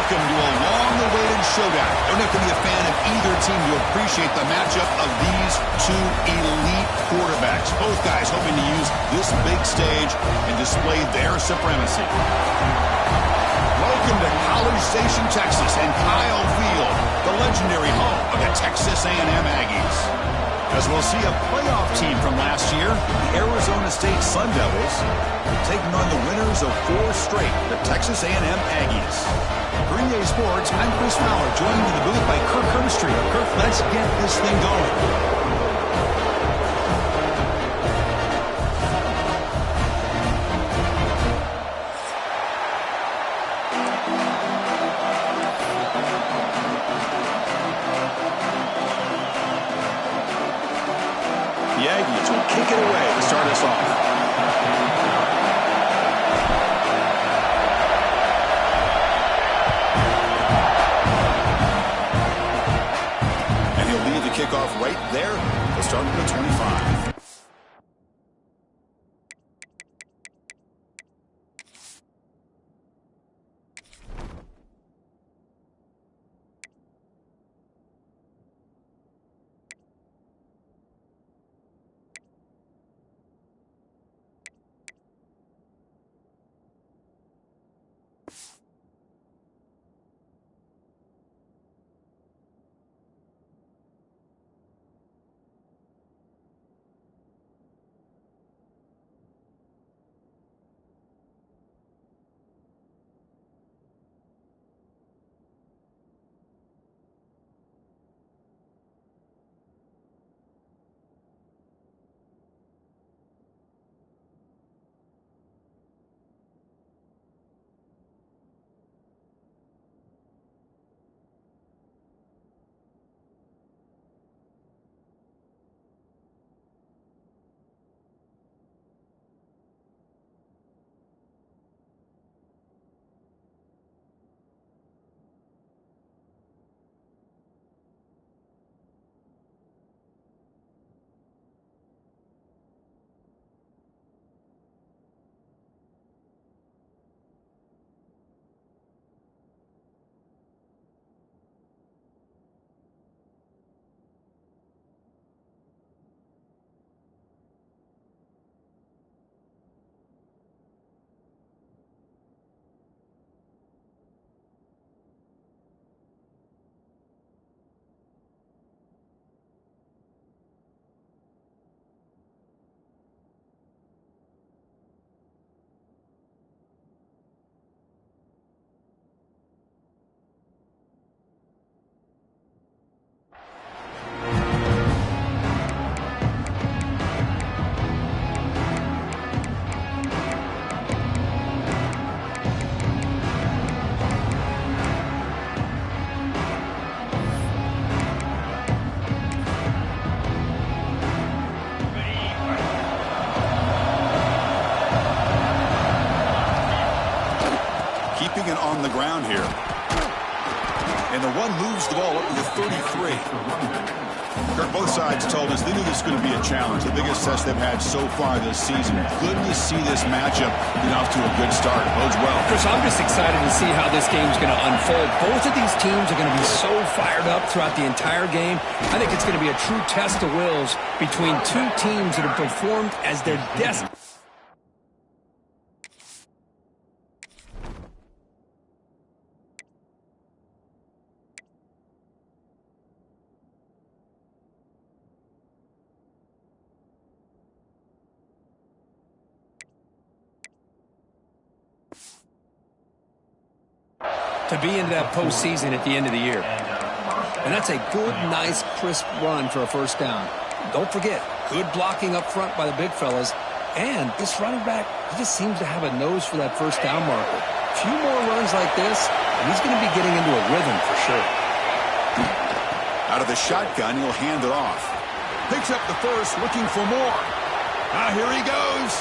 Welcome to a long-awaited showdown. Don't have to be a fan of either team to appreciate the matchup of these two elite quarterbacks. Both guys hoping to use this big stage and display their supremacy. Welcome to College Station, Texas, and Kyle Field, the legendary home of the Texas A&M Aggies. As we'll see a playoff team from last year, the Arizona State Sun Devils, taking on the winners of 4 straight, the Texas A&M Aggies. Green Sports, I'm Chris Fowler, joined in the booth by Kirk Herbstreit. Kirk, let's get this thing going. The Aggies will kick it away to start us off. And he'll lead the kickoff right there. He'll start at the 25. Keeping it on the ground here. And the one moves the ball up to the 33. Kirk, both sides told us they knew this was going to be a challenge, the biggest test they've had so far this season. Good to see this matchup get off to a good start. Bodes well. Chris, I'm just excited to see how this game's going to unfold. Both of these teams are going to be so fired up throughout the entire game. I think it's going to be a true test of wills between two teams that have performed as their destiny. To be into that postseason at the end of the year. And that's a good, nice, crisp run for a first down. Don't forget, good blocking up front by the big fellas. And this running back, he just seems to have a nose for that first down marker. A few more runs like this, and he's going to be getting into a rhythm for sure. Out of the shotgun, he'll hand it off. Picks up the first, looking for more. Now here he goes.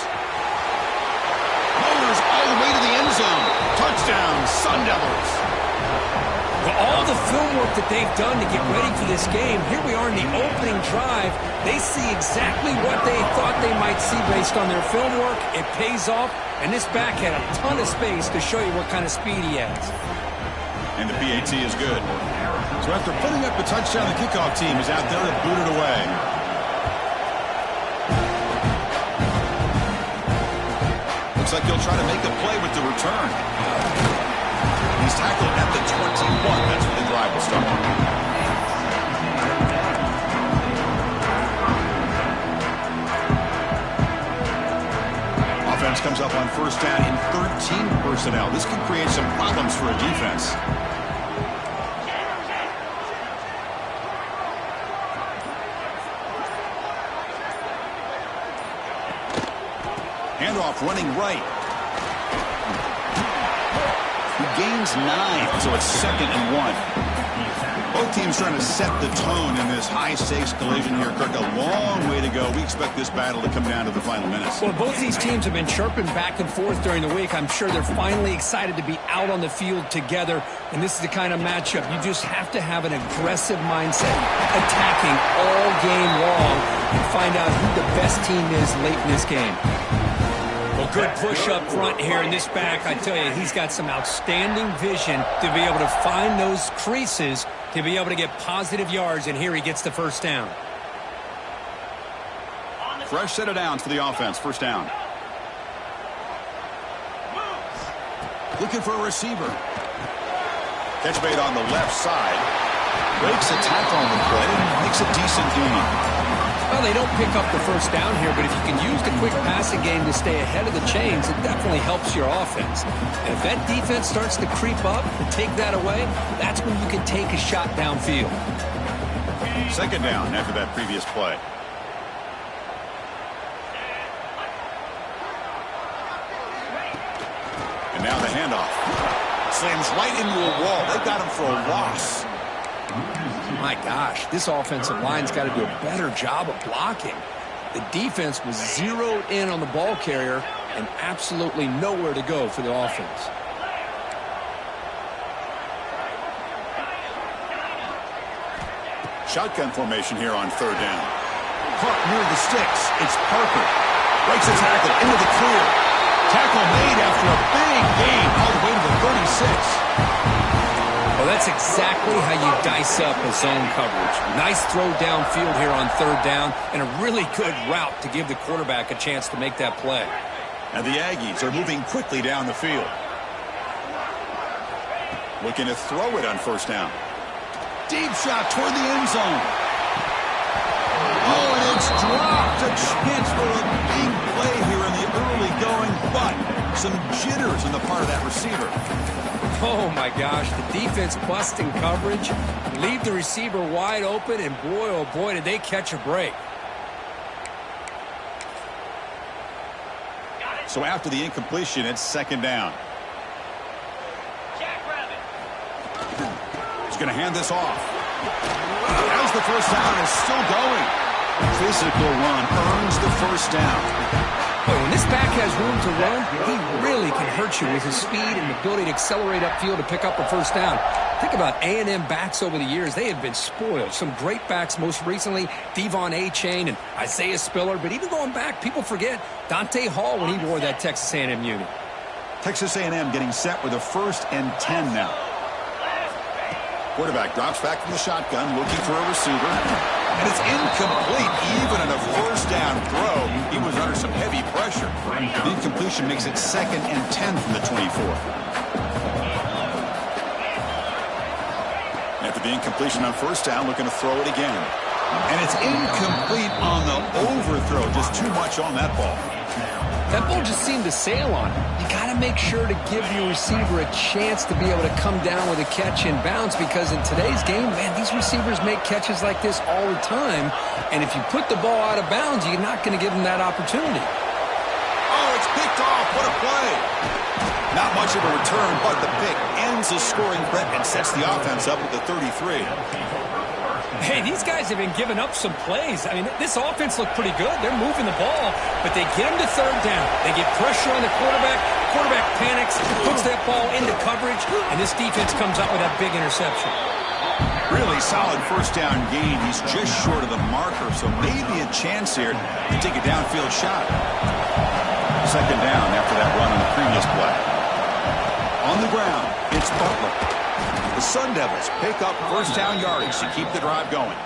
Motors all the way to the end zone. Touchdown, Sun Devils. Well, all the film work that they've done to get ready for this game, here we are in the opening drive. They see exactly what they thought they might see based on their film work. It pays off, and this back had a ton of space to show you what kind of speed he has. And the PAT is good. So after putting up the touchdown, the kickoff team is out there to boot it away. Looks like he'll try to make a play with the return. He's tackled at the 21. That's where the drive will start. Offense comes up on first down in 13 personnel. This can create some problems for a defense. Handoff running right. He gains 9, so it's 2nd and 1. Both teams trying to set the tone in this high-stakes collision here. Kirk, a long way to go. We expect this battle to come down to the final minutes. Well, both these teams have been chirping back and forth during the week. I'm sure they're finally excited to be out on the field together, and this is the kind of matchup you just have to have an aggressive mindset, attacking all game long, and find out who the best team is late in this game. Well, good push up front here in this back. I tell you, he's got some outstanding vision to be able to find those creases to be able to get positive yards, and here he gets the first down. Fresh set of downs for the offense. First down. Looking for a receiver. Catch made on the left side. Breaks a tackle on the play and makes a decent gain. Well, they don't pick up the first down here, but if you can use the quick passing game to stay ahead of the chains, it definitely helps your offense. And if that defense starts to creep up and take that away, that's when you can take a shot downfield. Second down after that previous play. And now the handoff. Slams right into a wall. They got him for a loss. My gosh, this offensive line's got to do a better job of blocking. The defense was zeroed in on the ball carrier and absolutely nowhere to go for the offense. Shotgun formation here on third down. Caught near the sticks. It's Parker. Breaks a tackle into the clear. Tackle made after a big gain all the way to the 36. Well, that's exactly how you dice up a zone coverage. Nice throw downfield here on third down, and a really good route to give the quarterback a chance to make that play. And the Aggies are moving quickly down the field. Looking to throw it on first down. Deep shot toward the end zone. Oh, and it's dropped. A chance for a big play here in the early going, but some jitters on the part of that receiver. Oh, my gosh, the defense busting coverage, leave the receiver wide open, and boy, oh boy, did they catch a break. So after the incompletion, it's second down. He's going to hand this off. As the first down is still going. Physical run earns the first down. But when this back has room to run, he really can hurt you with his speed and ability to accelerate upfield to pick up a first down. Think about A&M backs over the years. They have been spoiled. Some great backs, most recently Devon Achane and Isaiah Spiller. But even going back, people forget Dante Hall when he wore that Texas A&M unit. Texas A&M getting set with a 1st and 10 now. Quarterback drops back from the shotgun, looking for a receiver. And it's incomplete. Even in a first down throw, he was under some heavy pressure. The incompletion makes it 2nd and 10 from the 24. After the incompletion on first down, looking to throw it again. And it's incomplete on the overthrow. Just too much on that ball. That ball just seemed to sail on him. You got to make sure to give your receiver a chance to be able to come down with a catch and bounce, because in today's game, man, these receivers make catches like this all the time. And if you put the ball out of bounds, you're not going to give them that opportunity. Oh, it's picked off. What a play. Not much of a return, but the pick ends the scoring threat and sets the offense up at the 33. Hey, these guys have been giving up some plays. I mean, this offense looked pretty good. They're moving the ball, but they get him to third down. They get pressure on the quarterback. Quarterback panics, puts that ball into coverage, and this defense comes up with that big interception. Really solid first down gain. He's just short of the marker, so maybe a chance here to take a downfield shot. Second down after that run on the previous play. On the ground, it's Butler. Sun Devils pick up first down yardage to keep the drive going.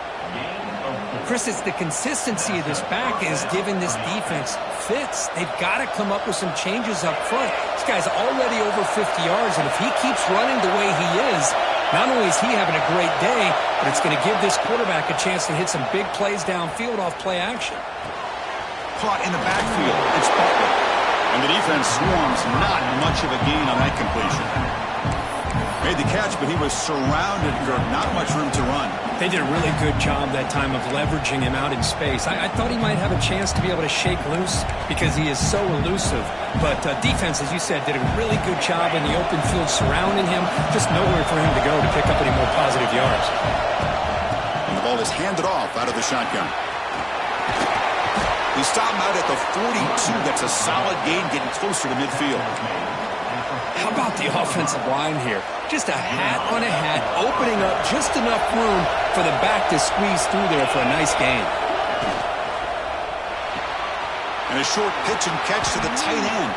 Chris, it's the consistency of this back is giving this defense fits. They've got to come up with some changes up front. This guy's already over 50 yards, and if he keeps running the way he is, not only is he having a great day, but it's going to give this quarterback a chance to hit some big plays downfield off play action. Caught in the backfield. It's Butler. And the defense swarms, not much of a gain on that completion. Made the catch, but he was surrounded, not much room to run. They did a really good job that time of leveraging him out in space. I thought he might have a chance to be able to shake loose because he is so elusive. But defense, as you said, did a really good job in the open field surrounding him. Just nowhere for him to go to pick up any more positive yards. And the ball is handed off out of the shotgun. He stopped him out at the 42. That's a solid gain getting closer to midfield. How about the offensive line here? Just a hat on a hat, opening up just enough room for the back to squeeze through there for a nice gain. And a short pitch and catch to the tight end.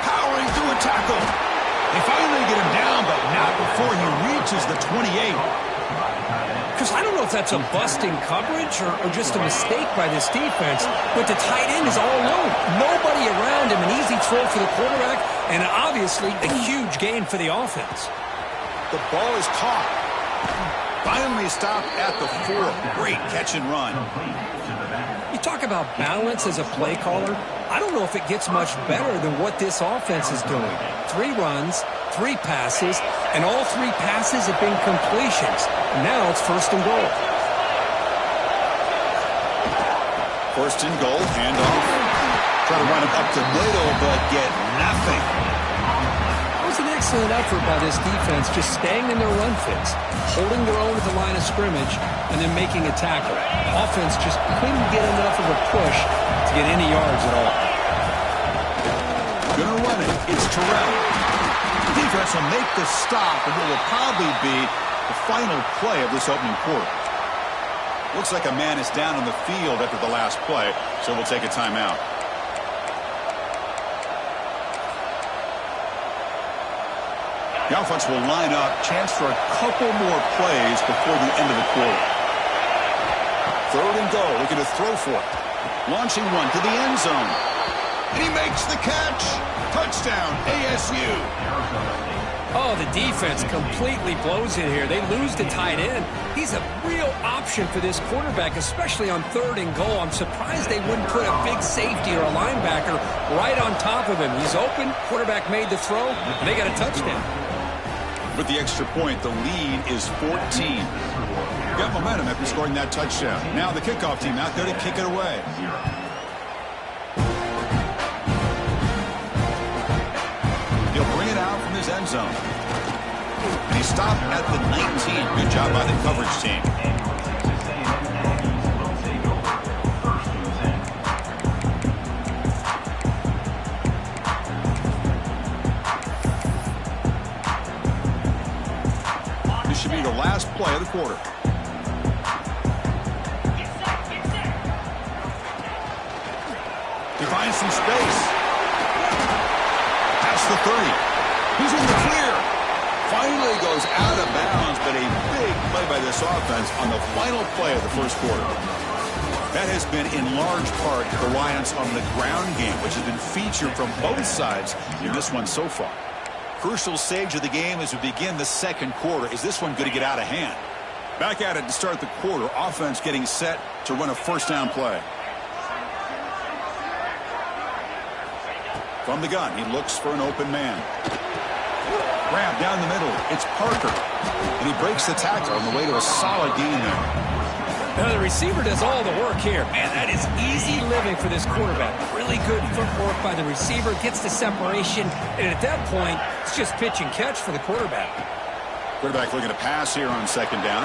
Powering through a tackle. They finally get him down, but not before he reaches the 28. Because I don't know if that's a busting coverage or just a mistake by this defense, but the tight end is all alone. Nobody around him, an easy throw for the quarterback, and obviously a huge gain for the offense. The ball is caught. Finally stopped at the 4. Great catch and run. You talk about balance as a play caller. I don't know if it gets much better than what this offense is doing. 3 runs, 3 passes, and all 3 passes have been completions. Now it's first and goal. First and goal, handoff. Try to run it up the middle, but get nothing. It was an excellent effort by this defense, just staying in their run fits, holding their own at the line of scrimmage, and then making a tackle. The offense just couldn't get enough of a push to get any yards at all. Gonna run it. It's Terrell. The defense will make the stop, and it will probably be the final play of this opening quarter. Looks like a man is down on the field after the last play, so we'll take a timeout. The offense will line up. Chance for a couple more plays before the end of the quarter. Third and goal. Looking to throw for it. Launching one to the end zone. And he makes the catch. Touchdown, ASU. Oh, the defense completely blows it here. They lose the tight end. He's a real option for this quarterback, especially on third and goal. I'm surprised they wouldn't put a big safety or a linebacker right on top of him. He's open. Quarterback made the throw. They got a touchdown. With the extra point, the lead is 14. Got momentum after scoring that touchdown. Now the kickoff team out there to kick it away. He'll bring it out from his end zone. And he stopped at the 19. Good job by the coverage team. This should be the last play of the quarter. He finds some space. Past the 30. He's in the clear. Finally goes out of bounds, but a big play by this offense on the final play of the first quarter. That has been in large part reliance on the ground game, which has been featured from both sides in this one so far. Crucial stage of the game as we begin the second quarter. Is this one going to get out of hand? Back at it to start the quarter. Offense getting set to run a first down play. From the gun, he looks for an open man. Grab down the middle. It's Parker. And he breaks the tackle on the way to a solid gain there. Now the receiver does all the work here. Man, that is easy living for this quarterback. Really good footwork by the receiver. Gets the separation. And at that point, it's just pitch and catch for the quarterback. Quarterback looking to pass here on second down.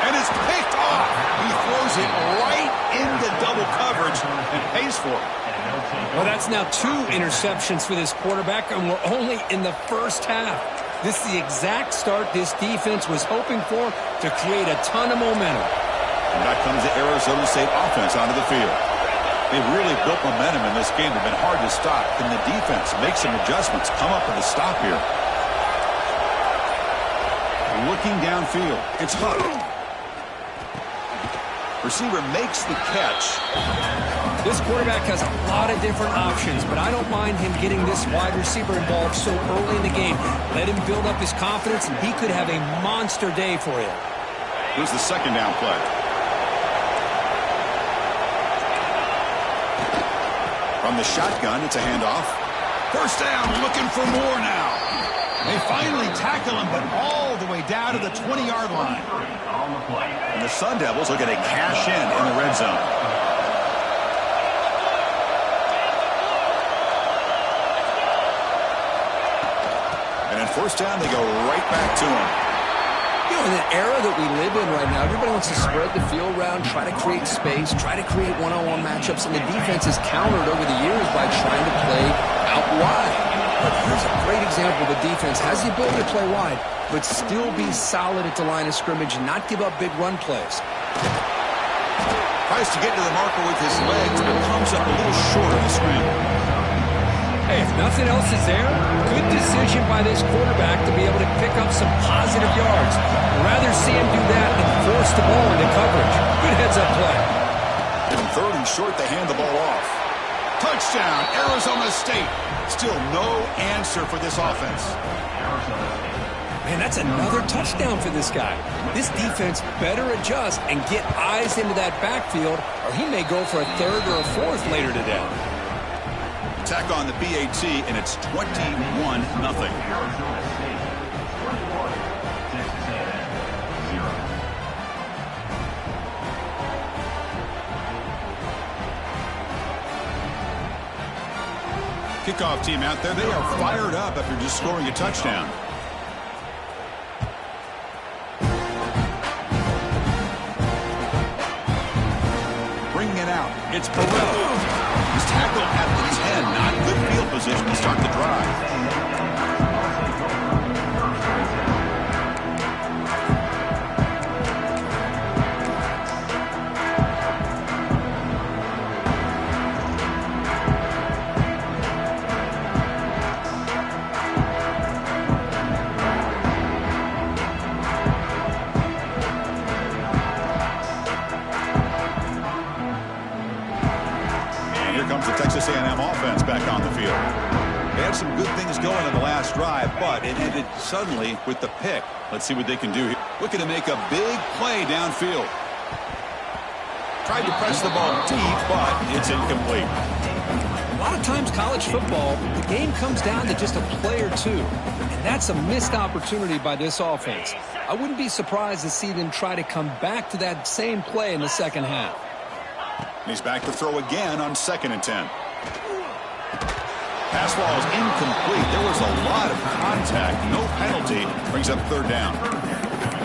And it's picked off. He throws it right into double coverage and pays for it. Well, that's now 2 interceptions for this quarterback, and we're only in the first half. This is the exact start this defense was hoping for to create a ton of momentum. And back comes the Arizona State offense onto the field. They've really built momentum in this game. They've been hard to stop. Can the defense make some adjustments, come up with a stop here? looking downfield. It's Huck. Receiver makes the catch. This quarterback has a lot of different options, but I don't mind him getting this wide receiver involved so early in the game. Let him build up his confidence, and he could have a monster day for you. Here's the second down play. From the shotgun, it's a handoff. First down, looking for more now. They finally tackle him, but all the way down to the 20-yard line. And the Sun Devils looking to cash in the red zone. And at first down, they go right back to him. You know, in the era that we live in right now, everybody wants to spread the field around, try to create space, try to create one-on-one matchups, and the defense has countered over the years by trying to play out wide. But here's a great example. The defense has the ability to play wide, but still be solid at the line of scrimmage and not give up big run plays. Tries to get to the marker with his legs, but comes up a little short of the scramble. Hey, if nothing else is there, good decision by this quarterback to be able to pick up some positive yards. I'd rather see him do that than force the ball into coverage. Good heads-up play. And third and short, they hand the ball off. Touchdown, Arizona State. Still no answer for this offense. Man, that's another touchdown for this guy. This defense better adjust and get eyes into that backfield, or he may go for a third or a fourth later today. Attack on the PAT, and it's 21-0. Kickoff team out there. They are fired up after just scoring a touchdown. Bringing it out. It's Burrell. He's tackled at the 10. Not good field position to start the drive. Texas A&M offense back on the field. They had some good things going in the last drive, but it ended suddenly with the pick. Let's see what they can do here. Looking to make a big play downfield. Tried to press the ball deep, but it's incomplete. A lot of times college football, the game comes down to just a play or two. And that's a missed opportunity by this offense. I wouldn't be surprised to see them try to come back to that same play in the second half. He's back to throw again on 2nd and 10. Pass ball is incomplete. There was a lot of contact. No penalty. Brings up 3rd down.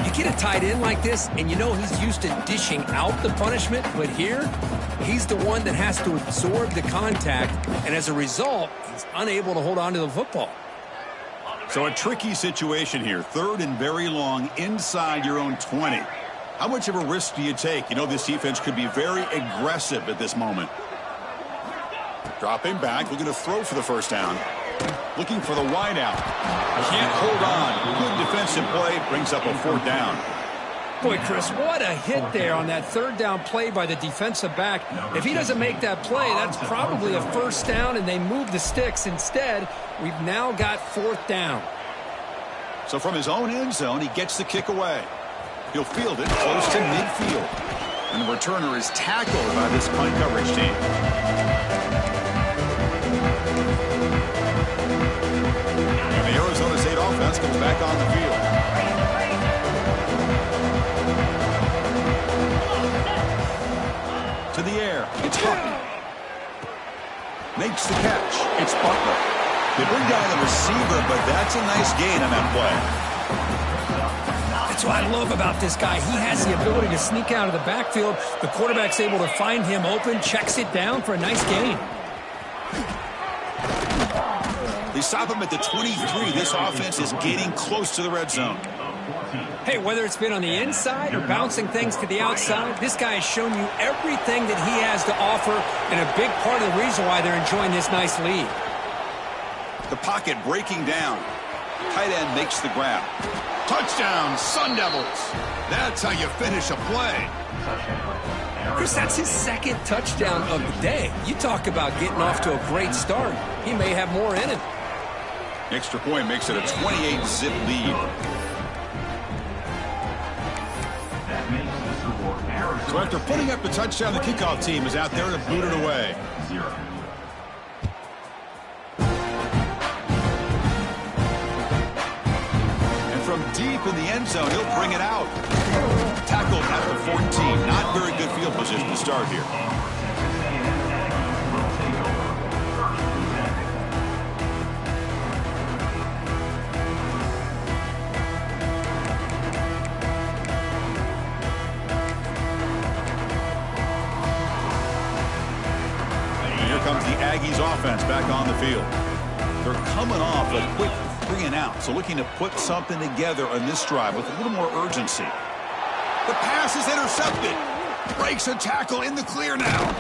You get a tight end like this, and you know he's used to dishing out the punishment, but here, he's the one that has to absorb the contact, and as a result, he's unable to hold on to the football. So a tricky situation here. 3rd and very long inside your own 20. How much of a risk do you take? You know this defense could be very aggressive at this moment. Dropping back, looking to throw for the first down. Looking for the wide out. Can't hold on. Good defensive play. Brings up a 4th down. Boy, Chris, what a hit there on that 3rd down play by the defensive back. If he doesn't make that play, that's probably a 1st down, and they move the sticks. Instead, we've now got 4th down. So from his own end zone, he gets the kick away. He'll field it close to midfield. And the returner is tackled by this punt coverage team. And the Arizona State offense comes back on the field. To the air. It's Huck. Makes the catch. It's Butler. They bring down the receiver, but that's a nice gain on that play. That's what I love about this guy. He has the ability to sneak out of the backfield. The quarterback's able to find him open, checks it down for a nice gain. They stop him at the 23. This offense is getting close to the red zone. Hey, whether it's been on the inside or bouncing things to the outside, this guy has shown you everything that he has to offer, and a big part of the reason why they're enjoying this nice lead. The pocket breaking down. Tight end makes the grab. Touchdown, Sun Devils. That's how you finish a play. Chris, that's his second touchdown of the day. You talk about getting off to a great start. He may have more in it. Extra point makes it a 28-zip lead. So after putting up the touchdown, the kickoff team is out there to boot it away. And from deep in the end zone, he'll bring it out. Tackled at the 14. Not very good field position to start here. Comes the Aggies offense back on the field. They're coming off a quick 3-and-out, so looking to put something together on this drive with a little more urgency. The pass is intercepted. Breaks a tackle in the clear now.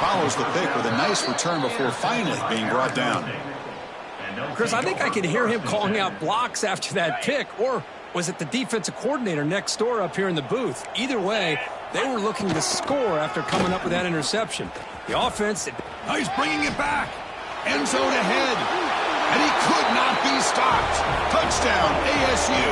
Follows the pick with a nice return before finally being brought down. Chris, I think I can hear him calling out blocks after that pick, or was it the defensive coordinator next door up here in the booth? Either way, they were looking to score after coming up with that interception. The offense... Now he's bringing it back. End zone ahead. And he could not be stopped. Touchdown, ASU.